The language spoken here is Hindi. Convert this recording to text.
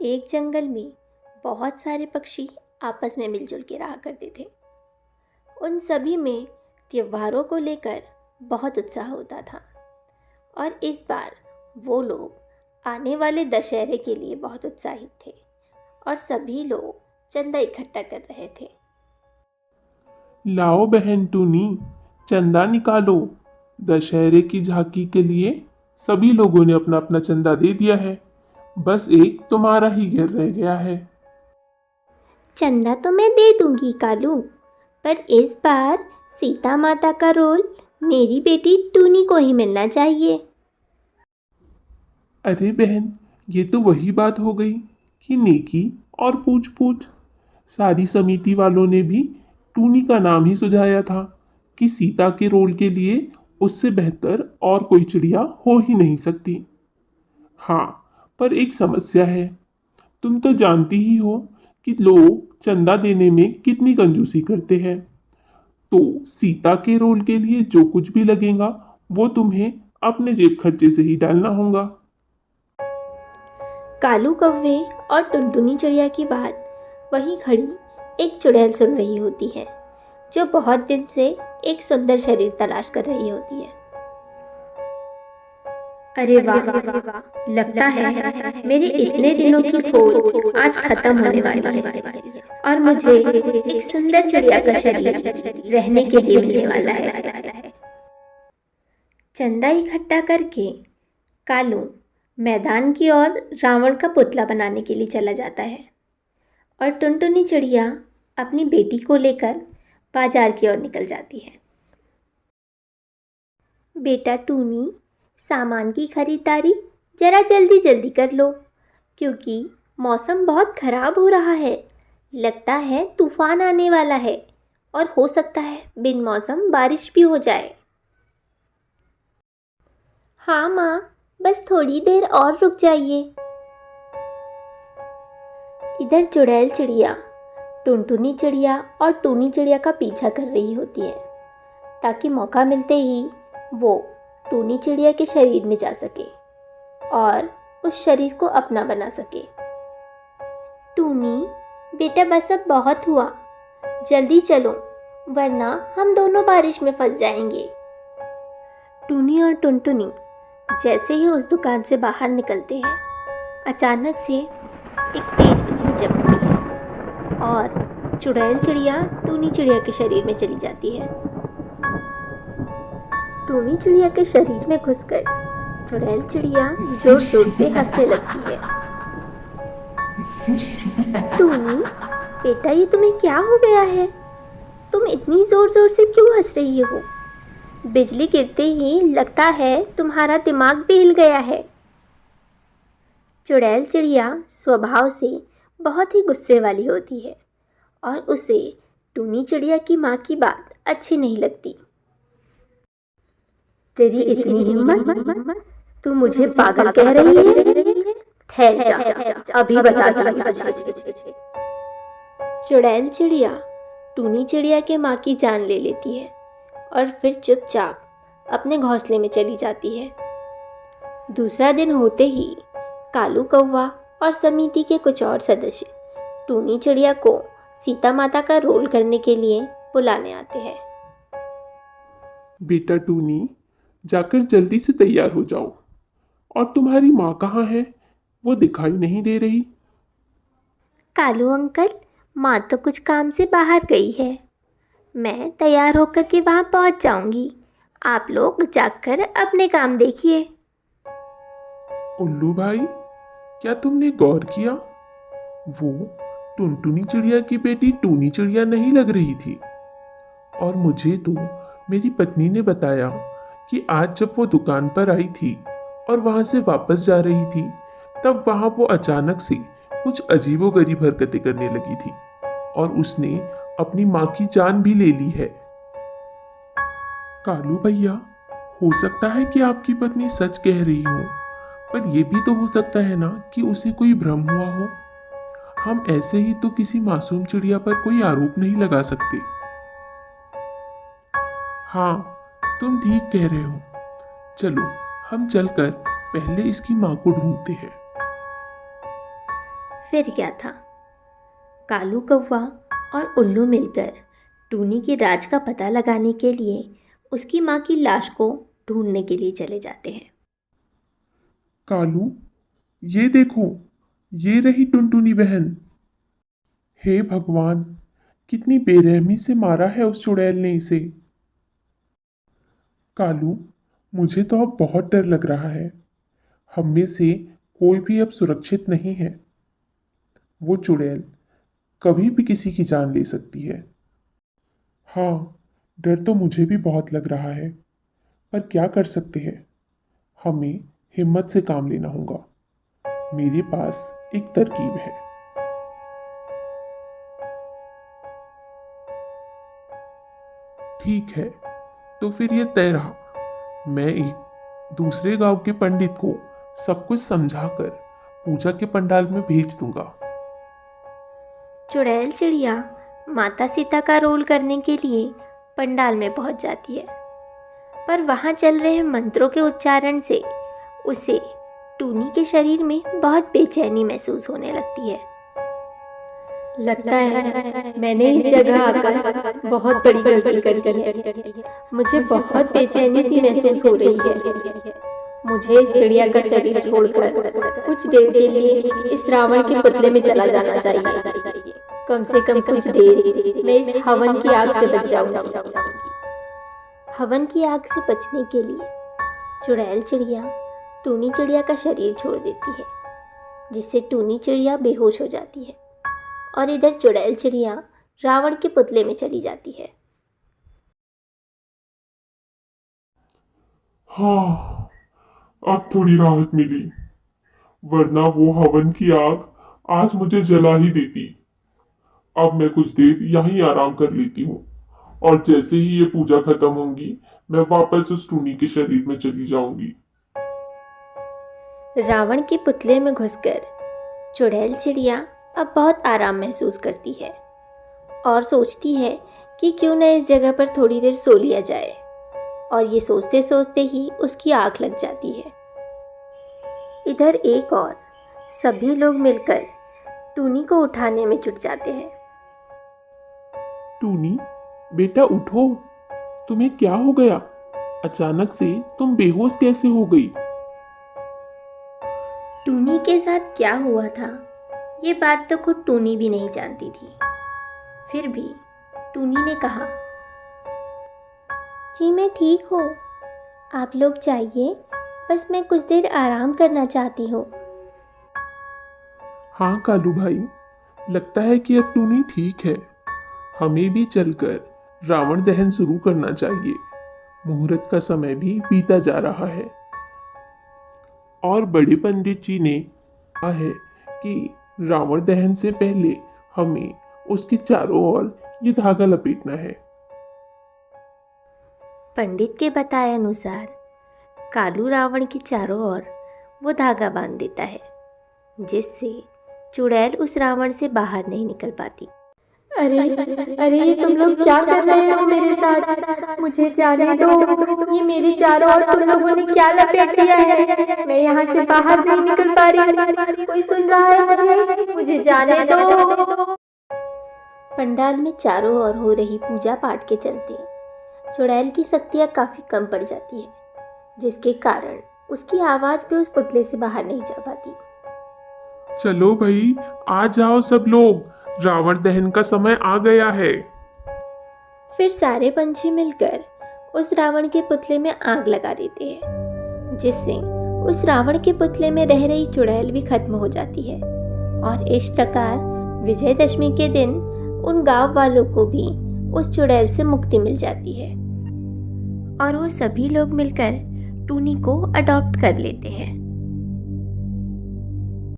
एक जंगल में बहुत सारे पक्षी आपस में मिलजुल के रहा करते थे। उन सभी में त्योहारों को लेकर बहुत उत्साह होता था और इस बार वो लोग आने वाले दशहरे के लिए बहुत उत्साहित थे और सभी लोग चंदा इकट्ठा कर रहे थे। लाओ बहन टूनी, चंदा निकालो। दशहरे की झांकी के लिए सभी लोगों ने अपना अपना चंदा दे दिया है। बस एक तुम्हारा ही घर रह गया है। चंदा तो मैं दे दूंगी कालू, पर इस बार सीता माता का रोल मेरी बेटी टूनी को ही मिलना चाहिए। अरे बहन, ये तो वही बात हो गई कि नेकी और पूछ पूछ। सारी समिति वालों ने भी टूनी का नाम ही सुझाया था कि सीता के रोल के लिए उससे बेहतर और कोई चिड़िया हो ही नहीं सकती। हाँ, पर एक समस्या है। तुम तो जानती ही हो कि लोग चंदा देने में कितनी कंजूसी करते हैं। तो सीता के रोल के लिए जो कुछ भी लगेगा वो तुम्हें अपने जेब खर्चे से ही डालना होगा। कालू कौवे और टुनटुनी चिड़िया की बात वहीं खड़ी एक चुड़ैल सुन रही होती है, जो बहुत दिन से एक सुंदर शरीर तलाश कर रही होती है। अरे वाह, लगता है मेरे इतने दिनों की खोज आज खत्म होने वाली है और मुझे एक सुंदर चिड़िया का शरीर रहने के लिए मिलने वाला है। चंदा इकट्ठा करके कालू मैदान की ओर रावण का पुतला बनाने के लिए चला जाता है और टुनटुनी चिड़िया अपनी बेटी को लेकर बाजार की ओर निकल जाती है। बेटा टूनी, सामान की खरीदारी जरा जल्दी जल्दी कर लो, क्योंकि मौसम बहुत ख़राब हो रहा है। लगता है तूफान आने वाला है और हो सकता है बिन मौसम बारिश भी हो जाए। हाँ माँ, बस थोड़ी देर और रुक जाइए। इधर चुड़ैल चिड़िया टुनटुनी चिड़िया और टूनी चिड़िया का पीछा कर रही होती है, ताकि मौका मिलते ही वो टूनी चिड़िया के शरीर में जा सके और उस शरीर को अपना बना सके। टूनी बेटा, बस अब बहुत हुआ, जल्दी चलो वरना हम दोनों बारिश में फंस जाएंगे। टूनी और टुनटुनी जैसे ही उस दुकान से बाहर निकलते हैं, अचानक से एक तेज बिजली चमकती है और चुड़ैल चिड़िया टूनी चिड़िया के शरीर में चली जाती है। टूनी चिड़िया के शरीर में घुसकर चुड़ैल चिड़िया जोर जोर से हंसने लगती है। टूनी बेटा, ये तुम्हें क्या हो गया है? तुम इतनी जोर जोर से क्यों हंस रही हो? बिजली गिरते ही लगता है तुम्हारा दिमाग भी हिल गया है। चुड़ैल चिड़िया स्वभाव से बहुत ही गुस्से वाली होती है और उसे टूनी चिड़िया की माँ की बात अच्छी नहीं लगती। तेरी इतनी हिम्मत, तू मुझे पागल कह रही है? ठहर जा, अभी बताती हूँ तुझे। चुड़ैल चिड़िया टूनी चिड़िया के माँ की जान ले लेती है और फिर चुपचाप अपने घोंसले में चली जाती है। दूसरा दिन होते ही कालू कौवा और समिति के कुछ और सदस्य टूनी चिड़िया को सीता माता का रोल करने के लिए बुलाने आते हैं। बेटा टूनी, जाकर जल्दी से तैयार हो जाओ। और तुम्हारी माँ कहाँ है? वो दिखाई नहीं दे रही। कालू अंकल, माँ तो कुछ काम से बाहर गई है। मैं तैयार होकर के वहाँ पहुँच जाऊँगी। आप लोग जाकर अपने काम देखिए। उल्लू भाई, क्या तुमने गौर किया? वो टुनटुनी चिड़िया की बेटी टूनी चिड़िया नहीं लग रही थी। और मुझे तो मेरी पत्नी ने बताया कि आज जब वो दुकान पर आई थी और वहां से वापस जा रही थी, तब वहां वो अचानक से कुछ अजीबोगरीब हरकतें करने लगी थी और उसने अपनी माँ की जान भी ले ली है। कालू भैया, हो सकता है कि आपकी पत्नी सच कह रही हो, पर यह भी तो हो सकता है ना कि उसे कोई भ्रम हुआ हो। हम ऐसे ही तो किसी मासूम चिड़िया पर कोई आरोप नहीं लगा सकते। हाँ, तुम ठीक कह रहे हो। चलो, हम चलकर पहले इसकी माँ को ढूंढते हैं। फिर क्या था, कालू कौवा और उल्लू मिलकर टूनी के राज का पता लगाने के लिए उसकी माँ की लाश को ढूंढने के लिए चले जाते हैं। कालू, ये देखो, ये रही टुनटुनी बहन। हे भगवान, कितनी बेरहमी से मारा है उस चुड़ैल ने इसे। कालू, मुझे तो अब बहुत डर लग रहा है। हम में से कोई भी अब सुरक्षित नहीं है। वो चुड़ैल कभी भी किसी की जान ले सकती है। हाँ, डर तो मुझे भी बहुत लग रहा है, पर क्या कर सकते हैं। हमें हिम्मत से काम लेना होगा। मेरे पास एक तरकीब है। ठीक है, तो फिर ये तय रहा। मैं एक दूसरे गांव के पंडित को सब कुछ समझाकर पूजा के पंडाल में भेज दूंगा। चुड़ैल चिड़िया माता सीता का रोल करने के लिए पंडाल में पहुंच जाती है, पर वहां चल रहे मंत्रों के उच्चारण से उसे टूनी के शरीर में बहुत बेचैनी महसूस होने लगती है। लगता है मैंने इस जगह आकर बहुत बड़ी गलती कर दी है। मुझे बहुत बेचैनी सी महसूस हो रही है। मुझे इस चिड़िया का शरीर छोड़कर कुछ देर के लिए इस रावण के पुतले में चला जाना चाहिए। कम से कम कुछ देर मैं इस हवन की आग से बच जाऊंगी। हवन की आग से बचने के लिए चुड़ैल चिड़िया टूनी चिड़िया का शरीर छोड़ देती है, जिससे टूनी चिड़िया बेहोश हो जाती है और इधर चुड़ैल चिड़िया रावण के पुतले में चली जाती है। हाँ, अब थोड़ी राहत मिली, वरना वो हवन की आग आज मुझे जला ही देती। अब मैं कुछ देर यहीं आराम कर लेती हूँ, और जैसे ही ये पूजा खत्म होगी मैं वापस उस टूनी के शरीर में चली जाऊंगी। रावण के पुतले में घुसकर चुड़ैल चिड़िया अब बहुत आराम महसूस करती है और सोचती है कि क्यों न इस जगह पर थोड़ी देर सो लिया जाए, और ये सोचते सोचते ही उसकी आँख लग जाती है। इधर एक और सभी लोग मिलकर टूनी को उठाने में जुट जाते हैं। टूनी, बेटा उठो, तुम्हें क्या हो गया? अचानक से तुम बेहोश कैसे हो गई? टूनी के साथ क्या हुआ था, ये बात तो खुद टूनी भी नहीं जानती थी। फिर भी टूनी ने कहा, जी मैं ठीक हूँ, आप लोग जाइए, बस मैं कुछ देर आराम करना चाहती हूँ। हाँ कालू भाई, लगता है कि अब टूनी ठीक है। हमें भी चलकर रावण दहन शुरू करना चाहिए। मुहूर्त का समय भी बीता जा रहा है, और बड़े पंडित जी ने कहा है कि रावण दहन से पहले हमें उसके चारों ओर ये धागा लपेटना है। पंडित के बताए अनुसार कालू रावण के चारों ओर वो धागा बांध देता है, जिससे चुड़ैल उस रावण से बाहर नहीं निकल पाती। अरे अरे, ये तुम लोग क्या कर रहे हो मेरे साथ? मुझे जाने दो। ये मेरे चारों ओर तुम लोगों ने क्या लपेट दिया है? मैं यहाँ से बाहर नहीं निकल पा रही। कोई सुन रहा है मुझे जाने दो। पंडाल में चारों ओर हो रही पूजा पाठ के चलते चुड़ैल की शक्तियाँ काफी कम पड़ जाती है, जिसके कारण उसकी आवाज भी उस पुतले से बाहर नहीं जा पाती। चलो भाई, आ जाओ सब लोग, रावण दहन का समय आ गया है। फिर सारे पंछी मिलकर उस रावण के पुतले में आग लगा देते हैं, जिससे उस रावण के पुतले में रह रही चुड़ैल भी खत्म हो जाती है। और इस प्रकार विजयदशमी के दिन उन गांव वालों को भी उस चुड़ैल से मुक्ति मिल जाती है, और वो सभी लोग मिलकर टूनी को अडॉप्ट कर लेते हैं।